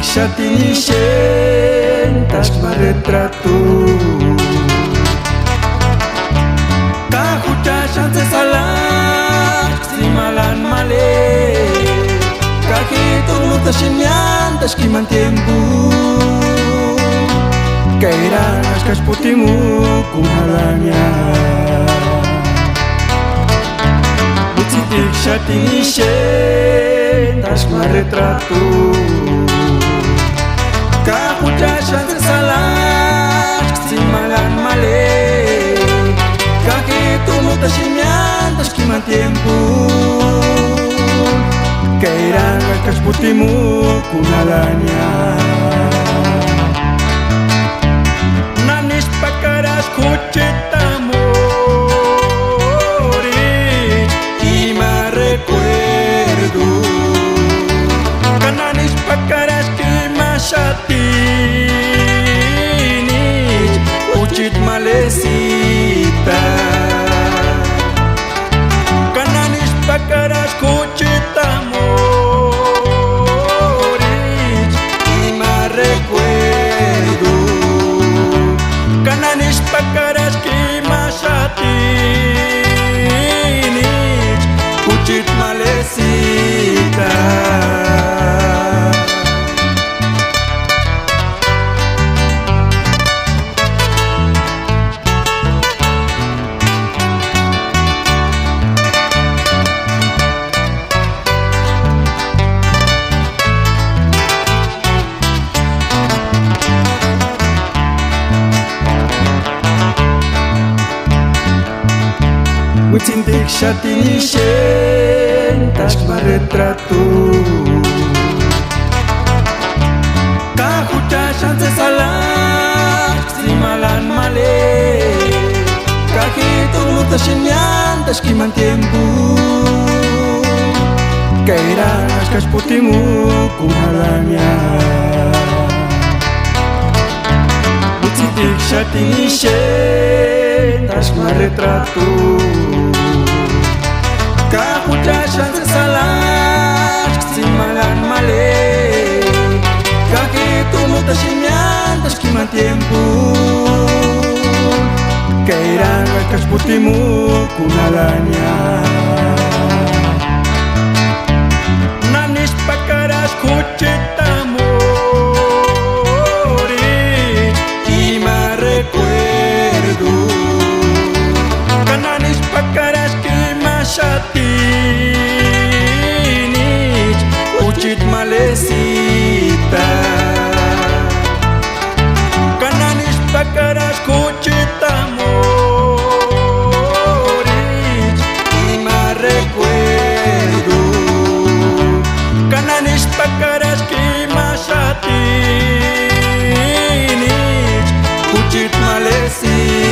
Xatini sientas ma retrato Kahucha chance salah simalan male Kahit umutas simiantas kiman tiempo Kairas kas putimu kung halanya Bucitik Xatini sientas ma retrato Kahujasan salah simalan male Kahit umutas simiantas kiman tiempo Kailangan kas putimu kung halanya Nanis pakaras kuchita morir y me recuerdo Kananis pakaras Xatini Uchit malesita Kananis pakaras kuchita morir y me recuerdo Kananis pakaras Xatini Uchit malesita Bucintik Xatini sientas ma retrato Kahujasan salah simalan male Kahit umutas simiantas kiman tiempo Kairas kas putimu kung halanya Bucintik Xatini sientas ma retrato Kahujasan salah simalan male Kahit umutas simiantas kiman tiempo Kailangan kas putimu kung halanya Nanis pakaras kuchita morir y me recuerdo Kananis pakaras Xatini Uchit malesita Kananis pakaras kuchita morir y me recuerdo Kananis pakaras Xatini Uchit malesita